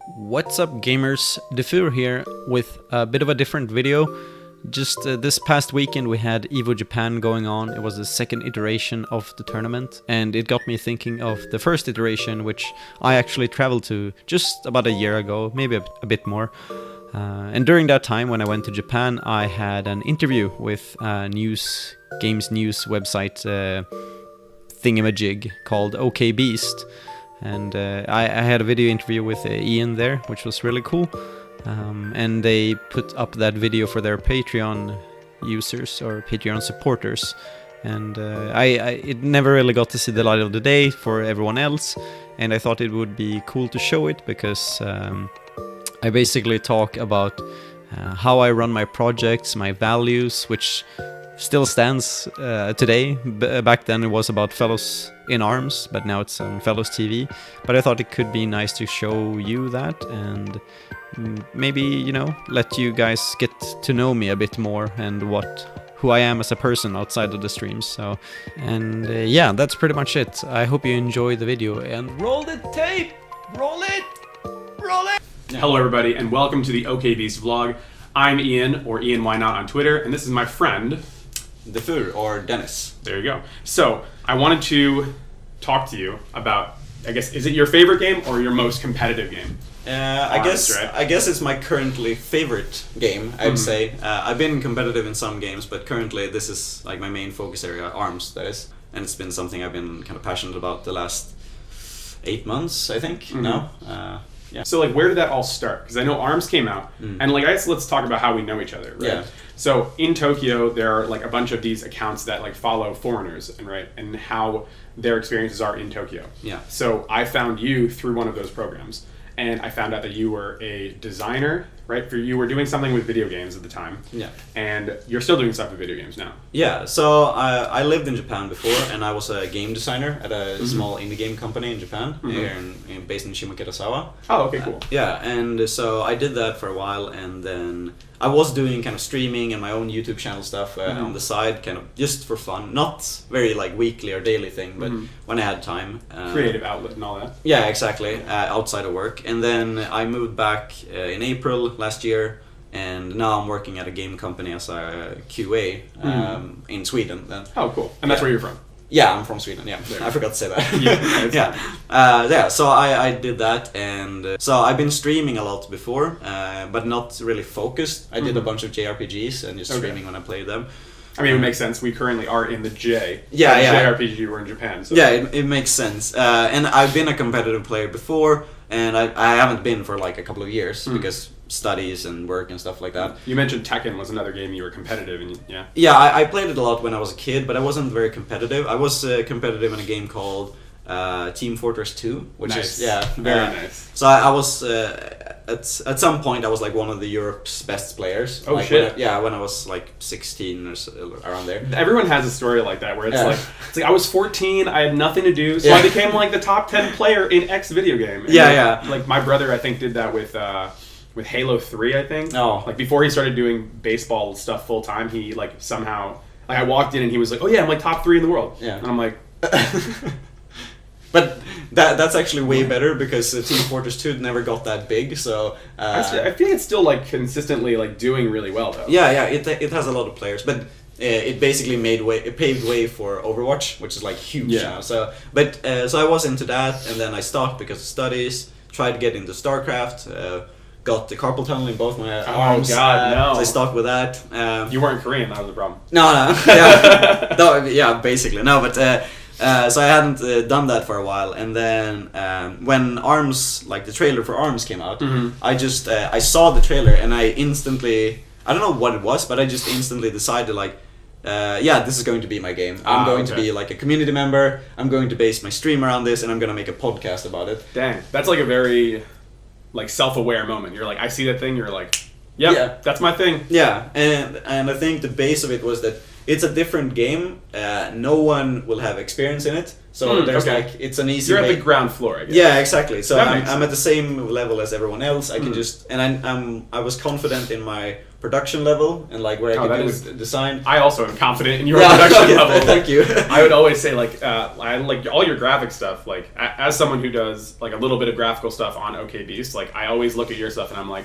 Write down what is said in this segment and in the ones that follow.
What's up gamers, Defur here with a bit of a different video. Just this past weekend we had EVO Japan going on. It was the second iteration of the tournament and it got me thinking of the first iteration, which I actually traveled to just about a year ago, maybe a bit more. And during that time when I went to Japan I had an interview with a games news website thingamajig called OKBeast. And I had a video interview with Ian there, which was really cool. And they put up that video for their Patreon users or Patreon supporters. And it never really got to see the light of the day for everyone else. And I thought it would be cool to show it because I basically talk about how I run my projects, my values, which still stands today. Back then it was about Fellows in Arms, but now it's on Fellows TV. But I thought it could be nice to show you that and maybe, you know, let you guys get to know me a bit more and who I am as a person outside of the streams. So, and yeah, that's pretty much it. I hope you enjoy the video and roll the tape! Roll it! Roll it! Hello everybody and welcome to the OKBeast vlog. I'm Ian, or Ian Why Not on Twitter, and this is my friend Defur, or Dennis. There you go. So, I wanted to talk to you about, I guess, is it your favorite game or your most competitive game? I guess it's my currently favorite game, I'd say. I've been competitive in some games, but currently this is like my main focus area, Arms, that is. And it's been something I've been kind of passionate about the last 8 months, I think, now. Yeah. So, like, where did that all start? Because I know ARMS came out, and, like, I guess let's talk about how we know each other, right? Yeah. So, in Tokyo, there are, like, a bunch of these accounts that, like, follow foreigners, and how their experiences are in Tokyo. Yeah. So, I found you through one of those programs, and I found out that you were a designer, right? You were doing something with video games at the time. Yeah. And you're still doing stuff with video games now. Yeah, so I lived in Japan before, and I was a game designer at a small indie game company in Japan, here based in Shimokitazawa. Oh, okay, cool. Yeah, and so I did that for a while, and then I was doing kind of streaming and my own YouTube channel stuff on the side, kind of just for fun. Not very like weekly or daily thing, but when I had time. Creative outlet and all that. Yeah, exactly, outside of work. And then I moved back in April last year, and now I'm working at a game company as a QA in Sweden. Then. Oh, cool. And that's where you're from? Yeah, I'm from Sweden, yeah. I forgot to say that. Yeah, yeah, so I did that, and so I've been streaming a lot before, but not really focused. I did a bunch of JRPGs and just streaming when I played them. I mean, it makes sense. We currently are in the J. Yeah, yeah. JRPG, we're in Japan. So. Yeah, it makes sense. And I've been a competitive player before, and I haven't been for like a couple of years because studies and work and stuff like that. You mentioned Tekken was another game you were competitive in, yeah? Yeah, I played it a lot when I was a kid, but I wasn't very competitive. I was competitive in a game called Team Fortress 2, which is very nice. So I was at some point I was like one of the Europe's best players. Oh, like shit! When I was like 16 or so, around there. Everyone has a story like that where it's like I was 14, I had nothing to do, so I became like the top 10 player in X video game. And like my brother I think did that with Halo 3, I think. Oh. Like before he started doing baseball stuff full time, he like somehow like I walked in and he was like, "Oh yeah, I'm like top 3 in the world." Yeah. And I'm like. But that's actually way better because Team Fortress 2 never got that big, so... I feel it's still like consistently like doing really well though. Yeah, it has a lot of players, but it basically paved way for Overwatch, which is like huge now. So I was into that, and then I stopped because of studies, tried to get into StarCraft, got the carpal tunnel in both my arms. Oh god, no. So I stopped with that. You weren't Korean, that was the problem. No. Yeah, no, basically. No, but... so I hadn't done that for a while, and then when Arms, like the trailer for Arms came out, I saw the trailer and I instantly, I don't know what it was, but I just instantly decided like, this is going to be my game. I'm going to be like a community member, I'm going to base my stream around this, and I'm going to make a podcast about it. Dang, that's like a very like self-aware moment. You're like, I see that thing, you're like, yeah, that's my thing. Yeah, and I think the base of it was that it's a different game. No one will have experience in it, so there's like it's an easy. You're at the ground floor, I guess. Yeah, exactly. So I'm sense. at the same level as everyone else. I can just I was confident in my production level and like where I could do with design. I also am confident in your production level. Thank you. I would always say like I like all your graphic stuff. Like as someone who does like a little bit of graphical stuff on OKBeast, like I always look at your stuff and I'm like,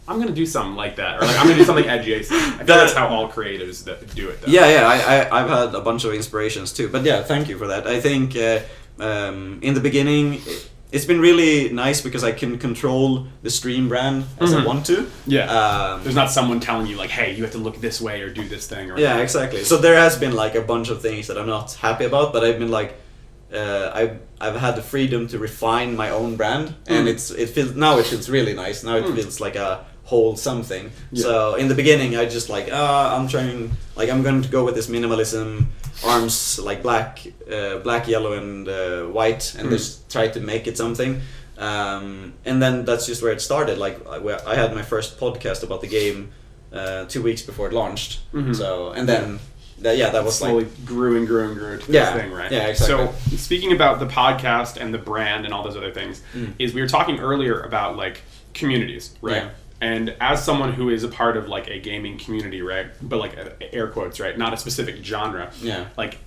I'm gonna do something like that, or like I'm gonna do something adjacent. I think that's how all creatives do it. Though. Yeah. I've had a bunch of inspirations too, but yeah, thank you for that. I think in the beginning, it's been really nice because I can control the stream brand as I want to. Yeah. There's not someone telling you like, hey, you have to look this way or do this thing. Or yeah, exactly. So there has been like a bunch of things that I'm not happy about, but I've been like, I've had the freedom to refine my own brand, and it feels really nice. Now it feels like a whole something. Yeah. So in the beginning, I just like I'm going to go with this minimalism, arms like black, yellow, and white, and just try to make it something. And then that's just where it started. Like I had my first podcast about the game 2 weeks before it launched. So and then. That was slowly like, grew and grew and grew to this thing, right? Yeah, exactly. So speaking about the podcast and the brand and all those other things, is we were talking earlier about like communities, right? Yeah. And as someone who is a part of like a gaming community, right? But like air quotes, right? Not a specific genre. Yeah. Like,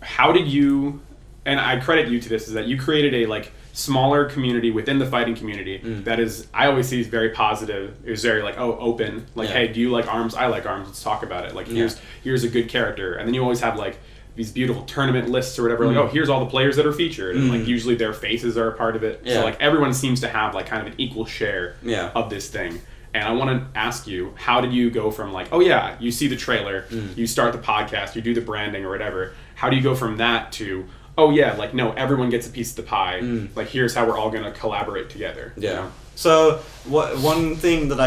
how did you? And I credit you to this, is that you created a like smaller community within the fighting community that is, I always see is very positive. It was very like, open. Like, hey, do you like arms? I like arms. Let's talk about it. Like, here's a good character. And then you always have like these beautiful tournament lists or whatever. Like, here's all the players that are featured. And like usually their faces are a part of it. Yeah. So like everyone seems to have like kind of an equal share of this thing. And I want to ask you, how did you go from like, you see the trailer, you start the podcast, you do the branding or whatever. How do you go from that to, like, no, everyone gets a piece of the pie. Like, here's how we're all going to collaborate together. Yeah. You know? So, one thing that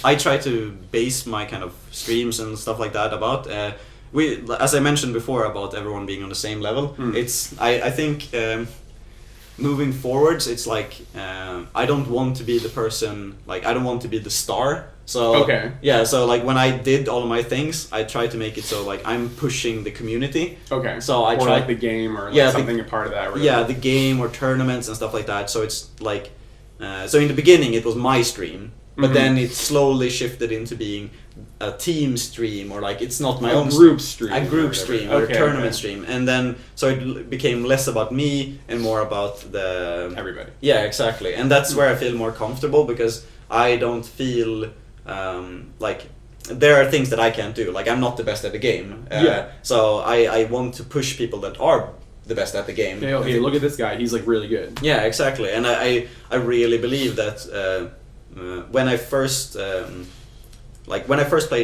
I try to base my kind of streams and stuff like that about, as I mentioned before about everyone being on the same level, I think moving forwards, it's like, I don't want to be the person, like, I don't want to be the star. So so like when I did all of my things, I tried to make it so like I'm pushing the community. Okay. So I tried like the game or like something a part of that. Or the game or tournaments and stuff like that. So it's like, so in the beginning it was my stream, but then it slowly shifted into being a team stream, or like it's not my own group stream, a group stream or a tournament stream, and then so it became less about me and more about the everybody. Yeah, exactly, and that's where I feel more comfortable because I don't feel. Like there are things that I can't do. Like I'm not the best at the game. So I want to push people that are the best at the game. Hey, look at this guy. He's like really good. Yeah, exactly. And I really believe that when I first played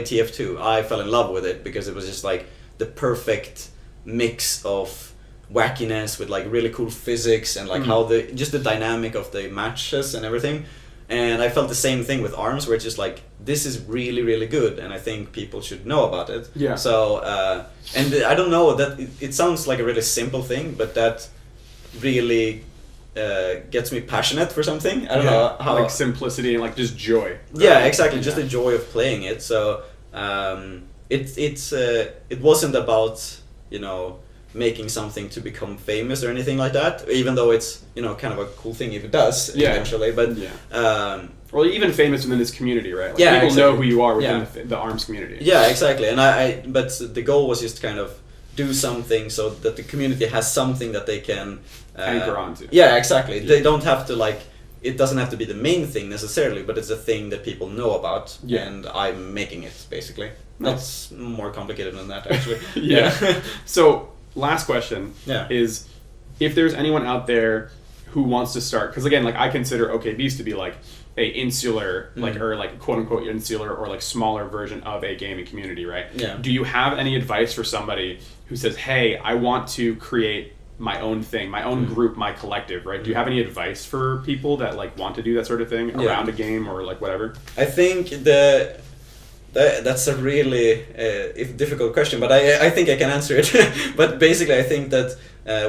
TF2, I fell in love with it because it was just like the perfect mix of wackiness with like really cool physics and like how the dynamic of the matches and everything. And I felt the same thing with ARMS, where it's just like, this is really, really good, and I think people should know about it. Yeah. So, and I don't know, that it sounds like a really simple thing, but that really gets me passionate for something. I don't know how. Like simplicity and like just joy. Right? Yeah, exactly. Just the joy of playing it. So, it wasn't about, making something to become famous or anything like that, even though it's kind of a cool thing if it does eventually, but or even famous within this community, right? Like people know who you are within the ARMS community. Yeah, exactly. And but the goal was just kind of do something so that the community has something that they can anchor onto. Yeah, exactly. They don't have to like, it doesn't have to be the main thing necessarily, but it's a thing that people know about, and I'm making it basically. That's more complicated than that, actually. So last question is, if there's anyone out there who wants to start, because again, like I consider OKBeast to be like a insular, like or like quote unquote insular or like smaller version of a gaming community, right? Yeah. Do you have any advice for somebody who says, hey, I want to create my own thing, my own group, my collective, right? Do you have any advice for people that like want to do that sort of thing around a game or like whatever? I think that's a really difficult question, but I think I can answer it. But basically, I think that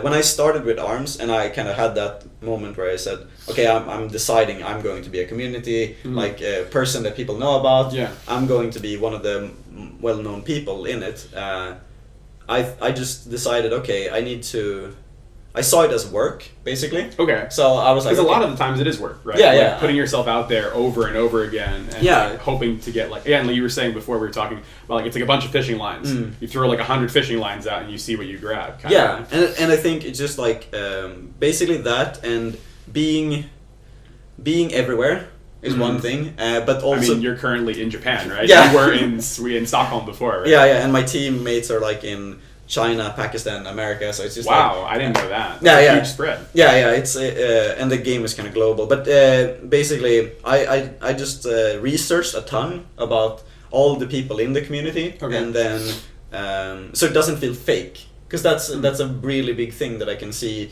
when I started with ARMS, and I kind of had that moment where I said, okay, I'm deciding I'm going to be a community, like a person that people know about. Yeah. I'm going to be one of the well-known people in it. I just decided, okay, I I saw it as work basically. Okay. So I was like, because a lot okay. of the times it is work, right? Yeah, Like, yeah. putting yourself out there over and over again, and Yeah. like, hoping to get like, again, like you were saying before, we were talking about like it's like a bunch of fishing lines. You throw like 100 fishing lines out, and you see what you grab. Kind Yeah, of. and I think it's just like basically that, and being everywhere is one thing, but also I mean, you're currently in Japan, right? Yeah. You were in Stockholm before, right? yeah, and my teammates are like in China, Pakistan, America, so it's just Wow, like, I didn't know that. Yeah, That's a yeah. huge spread. Yeah, it's and the game is kind of global, but basically I just researched a ton about all the people in the community, Okay. and then so it doesn't feel fake, because that's a really big thing that I can see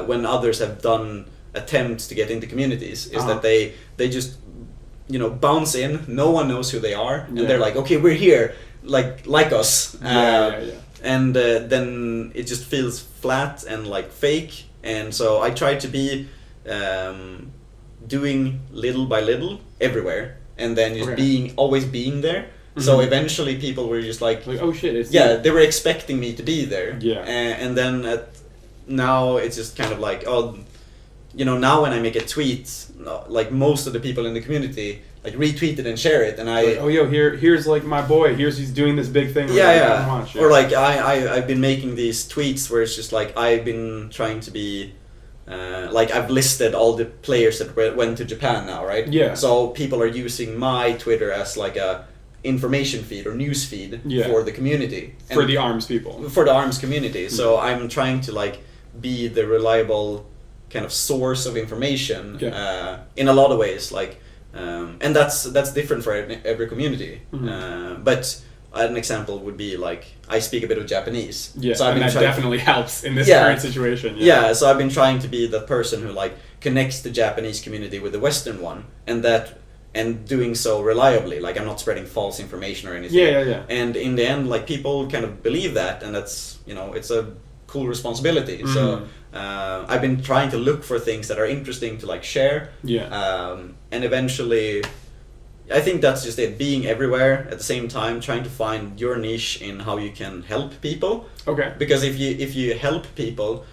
when others have done attempts to get into communities, is that they just bounce in, no one knows who they are, and Yeah. they're like, okay, we're here, like us. Yeah. And then it just feels flat and like fake, and so I try to be doing little by little everywhere, and then just always being there. So eventually people were just like, oh shit, it's they were expecting me to be there. Yeah. And then now it's just kind of like, now when I make a tweet, like most of the people in the community like retweet it and share it, and I like, oh yo, here's like my boy, he's doing this big thing. Yeah. Watch, Or like I've been making these tweets where it's just like I've been trying to be like I've listed all the players that went to Japan now, right? Yeah. So people are using my Twitter as like a information feed or news feed for the community, for the ARMS people, for the ARMS community. So I'm trying to like be the reliable kind of source of information in a lot of ways, like and that's different for every community. But an example would be like I speak a bit of Japanese, so I've been that definitely helps in this current situation. So I've been trying to be that person who like connects the Japanese community with the Western one, and doing so reliably. Like I'm not spreading false information or anything. Yeah. And in the end, like people kind of believe that, and that's it's a cool responsibility. So I've been trying to look for things that are interesting to like share. And eventually, I think that's just it. Being everywhere at the same time, trying to find your niche in how you can help people. Okay. Because if you help people,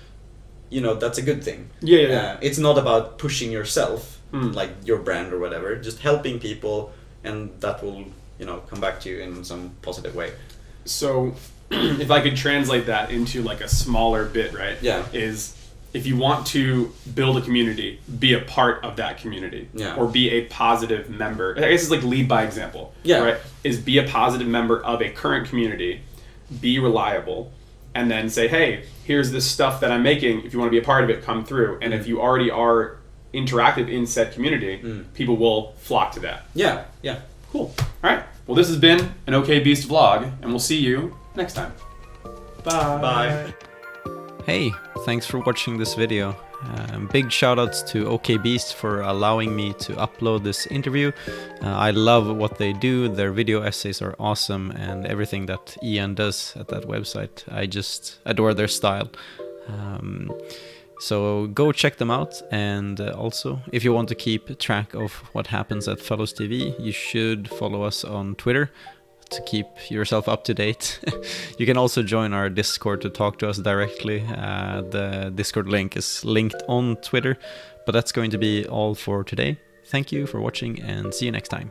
that's a good thing. It's not about pushing yourself, like your brand or whatever. Just helping people, and that will come back to you in some positive way. So, if I could translate that into like a smaller bit, right? Yeah. Is if you want to build a community, be a part of that community. Yeah. Or be a positive member. I guess it's like lead by example. Yeah. Right? Is be a positive member of a current community, be reliable, and then say, hey, here's this stuff that I'm making. If you want to be a part of it, come through. And if you already are interactive in said community, people will flock to that. Yeah. Cool. All right. Well, this has been an OKBeast vlog, and we'll see you next time. Bye. Hey, thanks for watching this video. Big shoutouts to OKBeast for allowing me to upload this interview. I love what they do. Their video essays are awesome, and everything that Ian does at that website. I just adore their style. So go check them out, and also if you want to keep track of what happens at Fellows TV, you should follow us on Twitter to keep yourself up to date. You can also join our Discord to talk to us directly. The Discord link is linked on Twitter, but that's going to be all for today. Thank you for watching, and see you next time.